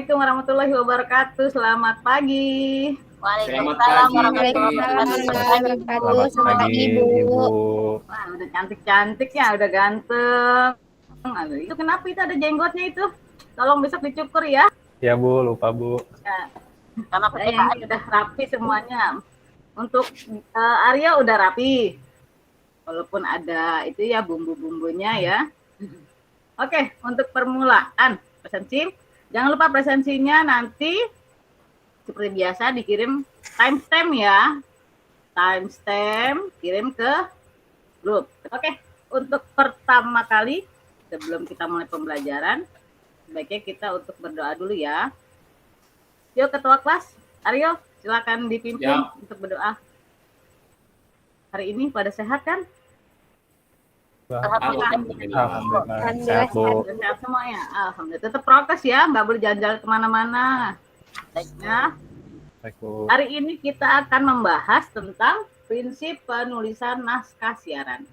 Assalamualaikum warahmatullahi wabarakatuh. Selamat pagi. Waalaikumsalam warahmatullahi wabarakatuh. wabarakatuh. Selamat pagi, Ibu. Wah, udah cantik-cantik ya, udah ganteng. Aduh, itu kenapa itu ada jenggotnya itu? Tolong besok dicukur ya. Ya Bu, lupa Bu. Ya. Karena Yang udah rapi semuanya. Untuk Arya udah rapi. Walaupun ada itu ya bumbu-bumbunya ya. Oke, untuk permulaan presensi, jangan lupa presensinya nanti seperti biasa dikirim timestamp ya. Timestamp kirim ke grup. Oke, untuk pertama kali sebelum kita mulai pembelajaran, sebaiknya kita untuk berdoa dulu ya. Yuk ketua kelas, Aryo, silakan dipimpin ya. Untuk berdoa. Hari ini pada sehat kan? Alhamdulillah. Sehat, Bu. Sehat semuanya. Alhamdulillah. Tetap prokes ya, nggak boleh jalan-jalan kemana-mana. Ya. Hari ini kita akan membahas tentang prinsip penulisan naskah siaran.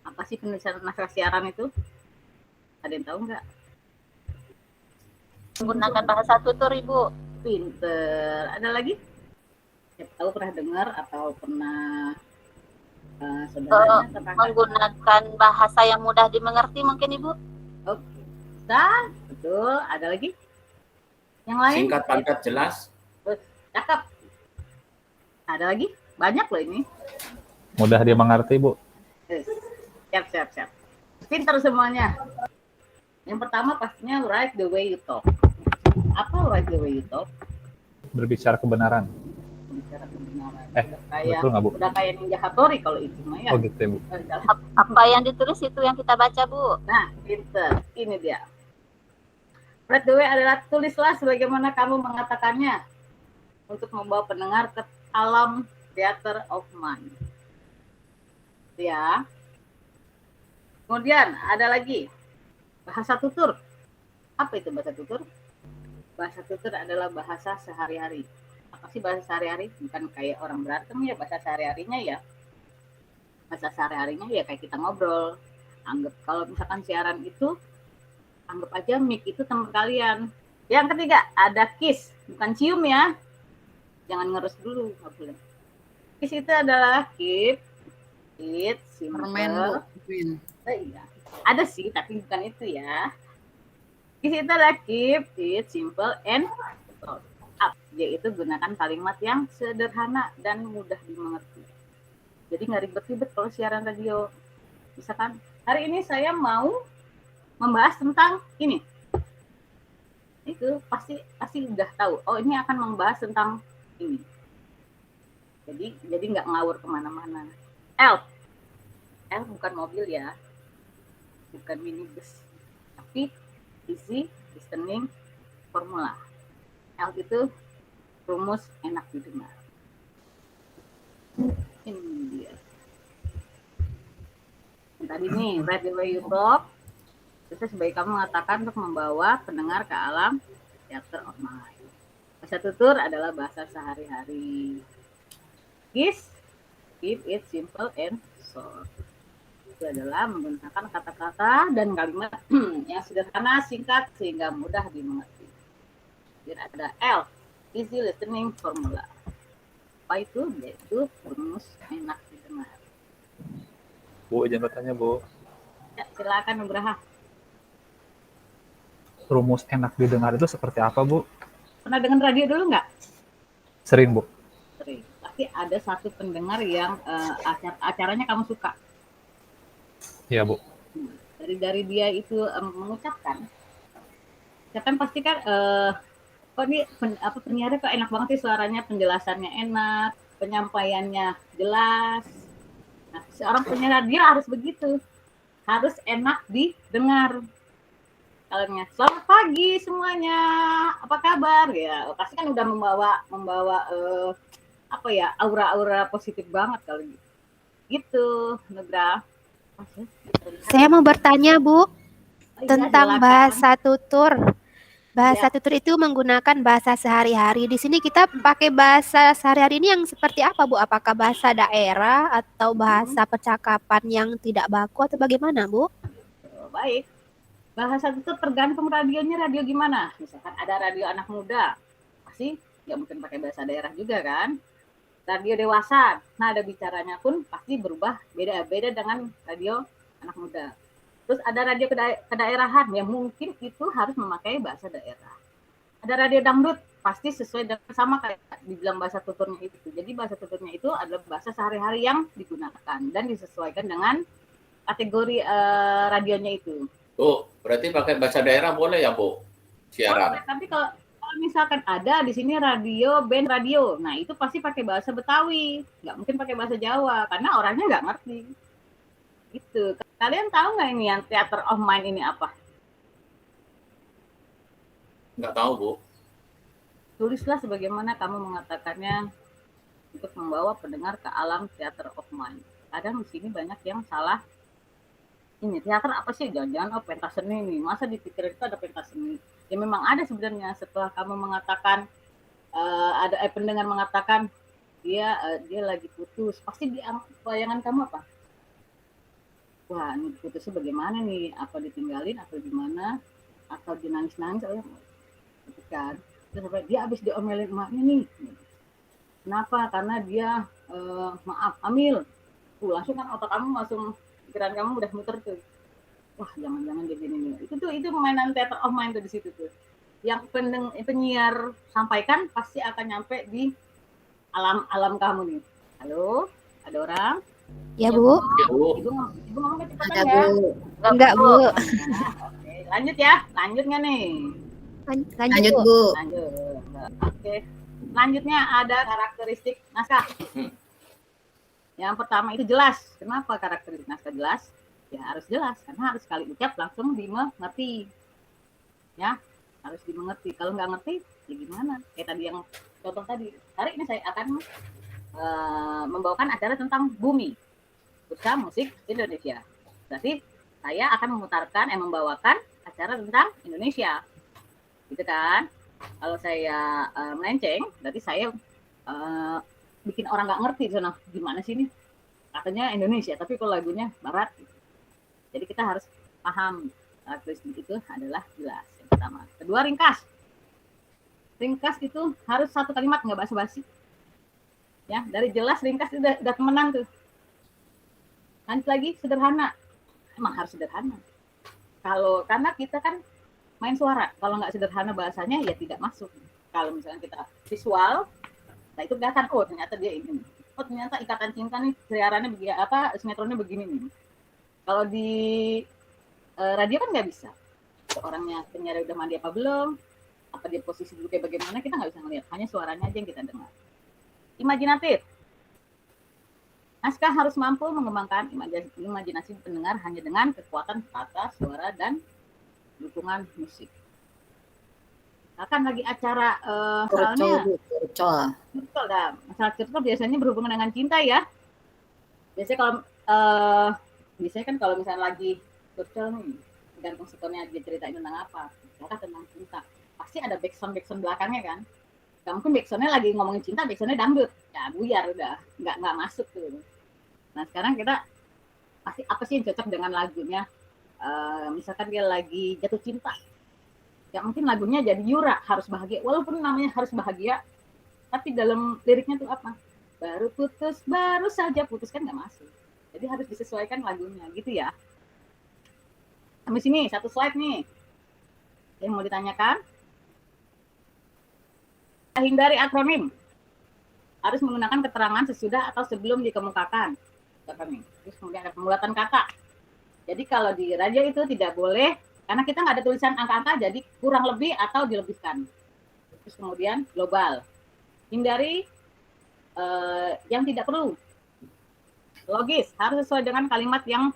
Apa sih penulisan naskah siaran itu? Ada yang tahu nggak? Menggunakan bahasa tutur, Ibu. Pinter. Ada lagi? Siapa tahu pernah dengar atau pernah menggunakan bahasa yang mudah dimengerti mungkin, Ibu? Oke. Dan betul. Ada lagi? Yang lain? Singkat, padat, jelas. Cakep. Ada lagi? Banyak loh ini. Mudah dimengerti, Bu. Siap. Pintar semuanya. Yang pertama pastinya write the way you talk. Apa write the way you talk? Berbicara kebenaran. Berbicara kebenaran. Betul nggak, Bu? Udah kayak Ninja Hattori kalau itu mah ya. Oh gitu ya, Bu. Apa yang ditulis itu yang kita baca, Bu. Nah, pintar. Ini dia. Write the way adalah tulislah sebagaimana kamu mengatakannya untuk membawa pendengar ke alam theater of mind. Ya. Kemudian ada lagi bahasa tutur. Apa itu bahasa tutur? Bahasa tutur adalah bahasa sehari-hari. Apa sih bahasa sehari-hari? Bukan kayak orang berantem ya, bahasa sehari-harinya ya. Bahasa sehari-harinya ya kayak kita ngobrol. Anggap kalau misalkan siaran itu, anggap aja mic itu teman kalian. Yang ketiga, ada kiss. Bukan cium ya. Jangan ngerus dulu, nggak boleh. Kiss itu adalah keep it simple. Iya. Ada sih, tapi bukan itu ya. Kiss itu adalah keep it simple and short. Yaitu gunakan kalimat yang sederhana dan mudah dimengerti. Jadi nggak ribet-ribet kalau siaran radio. Misalkan hari ini saya mau membahas tentang ini. Itu pasti udah tahu. Oh, ini akan membahas tentang ini. Jadi nggak ngawur kemana-mana. L bukan mobil ya, bukan minibus, tapi easy listening formula. L itu rumus enak didengar. Ini dia. Yang tadi nih, write the way you talk. Terus sebaik kamu mengatakan untuk membawa pendengar ke alam theater of mind. Bahasa tutur adalah bahasa sehari-hari. Kiss, keep it simple and short. Itu adalah menggunakan kata-kata dan kalimat yang sederhana, singkat, sehingga mudah dimengerti. Dan ada L, easy listening formula. Apa itu? Yaitu rumus enak didengar. Bu, izin bertanya, Bu. Ya, silakan Nugraha. Rumus enak didengar itu seperti apa, Bu? Pernah dengar radio dulu nggak? Sering, Bu. Sering. Pasti ada satu pendengar yang acaranya kamu suka. Iya, Bu. Dari dia itu mengucapkan pasti kan kok ini penyiarnya kok enak banget sih suaranya, penjelasannya enak, penyampaiannya jelas. Nah, seorang penyiar radio harus begitu, harus enak didengar. Kalanya selamat pagi semuanya, apa kabar ya? Pasti kan udah membawa aura-aura positif banget kalau gitu, Nugra. Saya mau bertanya, Bu, tentang bahasa tutur. Bahasa tutur itu menggunakan bahasa sehari-hari. Di sini kita pakai bahasa sehari-hari ini yang seperti apa, Bu? Apakah bahasa daerah atau bahasa percakapan yang tidak baku atau bagaimana, Bu? Baik. Bahasa tutur tergantung radionya radio gimana. Misalkan ada radio anak muda, pasti nggak mungkin pakai bahasa daerah juga kan. Radio dewasa, nah ada bicaranya pun pasti berubah beda-beda dengan radio anak muda. Terus ada radio kedaerahan yang mungkin itu harus memakai bahasa daerah. Ada radio dangdut, pasti sesuai dengan sama kayak dibilang bahasa tuturnya itu. Jadi bahasa tuturnya itu adalah bahasa sehari-hari yang digunakan dan disesuaikan dengan kategori radionya itu. Bu, berarti pakai bahasa daerah boleh ya, Bu? Siaran. Tapi kalau misalkan ada di sini radio, band radio, nah itu pasti pakai bahasa Betawi, nggak mungkin pakai bahasa Jawa karena orangnya nggak ngerti. Itu. Kalian tahu nggak ini yang Theater of Mind ini apa? Nggak tahu, Bu. Tulislah sebagaimana kamu mengatakannya untuk membawa pendengar ke alam Theater of Mind. Kadang di sini banyak yang salah. Ini teater apa sih? Jangan-jangan pentas seni nih. Masa dipikir itu ada pentas seni? Ya memang ada sebenarnya. Setelah kamu mengatakan ada pendengar mengatakan dia lagi putus, pasti di bayangan kamu apa? Wah, ini putusnya bagaimana nih? Apa ditinggalin atau gimana? Atau dia nangis-nangis? Gitu kan? Terus dia habis diomelin emaknya nih. Kenapa? Karena dia maaf hamil. Langsung kan otak kamu langsung pikiran kamu udah muter tuh. Wah, jangan-jangan dia gini nih. Itu mainan Theater of Mind tuh di situ tuh. Yang penyiar sampaikan pasti akan nyampe di alam kamu nih. Halo, ada orang? Ya, Bu. Ya, Bu. Ibu ngomong kecepatan Ada, ya. Bu. Enggak, Bu. Oke, lanjut ya. Lanjut nggak nih? Lanjut, Bu. Lanjut. Oke. Selanjutnya ada karakteristik naskah. Yang pertama itu jelas. Kenapa karakteristik naskah jelas? Ya harus jelas karena harus sekali ucap langsung dimengerti. Ya, harus dimengerti. Kalau nggak ngerti, ya gimana? Kayak tadi yang contoh tadi. Hari ini saya akan membawakan acara tentang bumi, Bursa Musik Indonesia. Berarti saya akan membawakan acara tentang Indonesia, gitu kan? Kalau saya melenceng, berarti saya bikin orang nggak ngerti di sana. Gimana sih ini? Katanya Indonesia, tapi kalau lagunya Barat. Gitu. Jadi kita harus paham karakteristik itu adalah jelas. Yang pertama. Kedua, ringkas. Ringkas itu harus satu kalimat, nggak basa-basi. Ya, dari jelas ringkas udah temenan tuh. Lanjut lagi, sederhana. Emang harus sederhana. Karena kita kan main suara. Kalau nggak sederhana bahasanya ya tidak masuk. Kalau misalnya kita visual, nah itu kelihatan, oh ternyata dia ini. Oh ternyata Ikatan Cinta nih siarannya begini, sinetronnya begini nih. Kalau di radio kan nggak bisa. Orangnya penyiar udah mandi apa belum, apa dia posisi dulu kayak bagaimana, kita nggak bisa melihat. Hanya suaranya aja yang kita dengar. Imajinatif. Naskah harus mampu mengembangkan imajinasi pendengar hanya dengan kekuatan kata, suara, dan dukungan musik. Akan lagi acara misalnya curcol dah. Masalah curcol biasanya berhubungan dengan cinta ya. Biasanya kan kalau misalnya lagi curcol nih, tergantung setelahnya dia ceritain tentang apa. Misalkan tentang cinta, pasti ada backsound belakangnya kan. Gak mungkin backsoundnya lagi ngomongin cinta, backsoundnya dangdut. Ya buyar udah, nggak masuk tuh. Nah sekarang kita pasti apa sih yang cocok dengan lagunya? Misalkan dia lagi jatuh cinta, ya mungkin lagunya jadi Yura, harus bahagia. Walaupun namanya harus bahagia, tapi dalam liriknya tuh apa? Baru putus, baru saja putus, kan nggak masuk. Jadi harus disesuaikan lagunya, gitu ya. Sampai sini, satu slide nih. Yang mau ditanyakan? Hindari akronim. Harus menggunakan keterangan sesudah atau sebelum dikemukakan. Terus kemudian ada pembulatan kata. Jadi kalau di radio itu tidak boleh, karena kita nggak ada tulisan angka-angka, jadi kurang lebih atau dilebihkan. Terus kemudian global. Hindari yang tidak perlu. Logis, harus sesuai dengan kalimat yang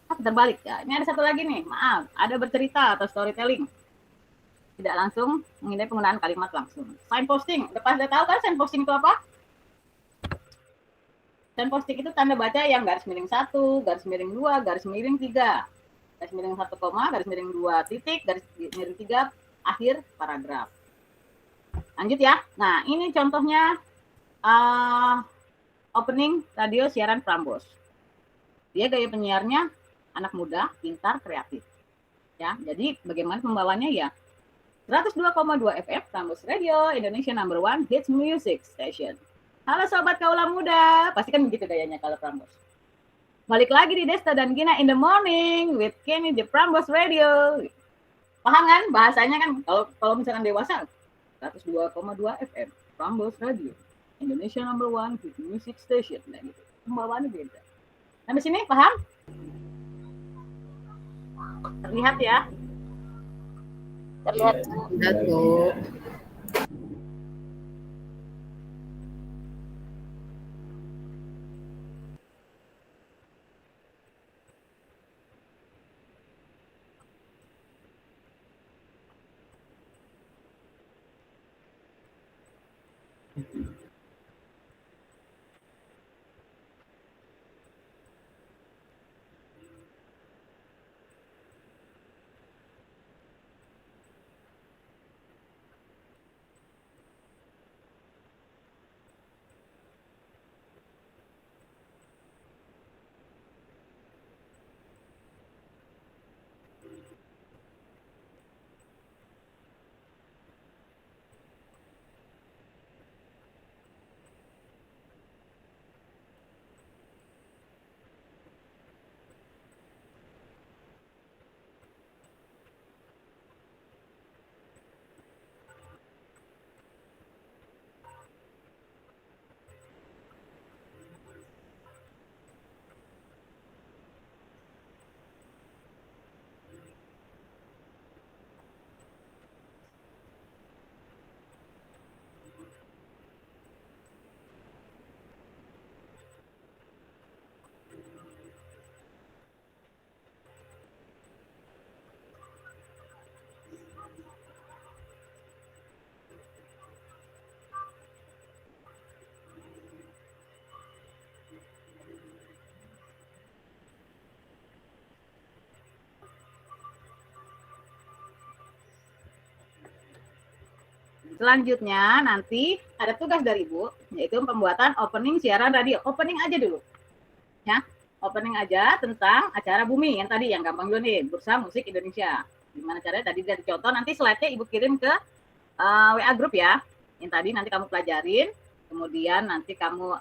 terbalik. Ya, ini ada satu lagi nih, maaf, ada bercerita atau storytelling. Tidak langsung menghindari penggunaan kalimat langsung. Signposting, udah tahu kan signposting itu apa? Signposting itu tanda baca yang garis miring 1, garis miring 2, garis miring 3. Garis miring 1 koma, garis miring 2 titik, garis miring 3, akhir paragraf. Lanjut ya. Nah, ini contohnya opening radio siaran Prambors. Dia gaya penyiarnya anak muda, pintar, kreatif. Ya, jadi bagaimana pembawanya ya? 102,2 FM Prambors Radio, Indonesia number one hits music station. Halo sobat kaula muda, pasti kan begitu gayanya kalau Prambors. Balik lagi di Desta dan Gina in the morning with Kenny di Prambors Radio. Paham kan bahasanya kan? Kalau misalkan dewasa 102,2 FM Prambors Radio, Indonesia number one hits music station. Nah gitu. Pembawaannya beda. Sampai sini paham? Terlihat ya? Terlihat Bu. Selanjutnya nanti ada tugas dari Ibu, yaitu pembuatan opening siaran radio. Opening aja dulu. Ya, opening aja tentang acara Bumi yang tadi, yang gampang dulu nih, Bursa Musik Indonesia. Gimana caranya tadi dari contoh, nanti slide-nya Ibu kirim ke WA grup ya. Yang tadi nanti kamu pelajarin, kemudian nanti kamu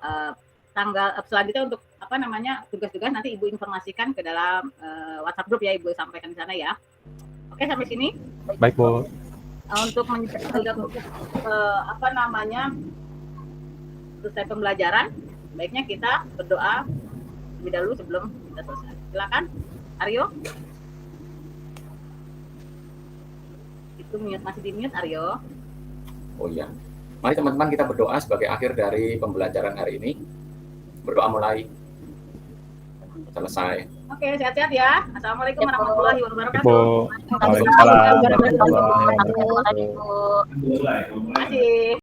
tanggal selanjutnya untuk apa namanya tugas-tugas nanti Ibu informasikan ke dalam WhatsApp grup ya, Ibu sampaikan di sana ya. Oke, sampai sini. Baik, Bu. Untuk apa namanya selesai pembelajaran, baiknya kita berdoa lebih dahulu sebelum kita selesai. Silakan, Aryo. Itu masih di mute, Aryo. Oh iya. Mari teman-teman kita berdoa sebagai akhir dari pembelajaran hari ini. Berdoa mulai. Selesai. Oke, sehat-sehat ya. Assalamualaikum warahmatullahi wabarakatuh. Bu. Waalaikumsalam warahmatullahi wabarakatuh. Bu. Terima kasih.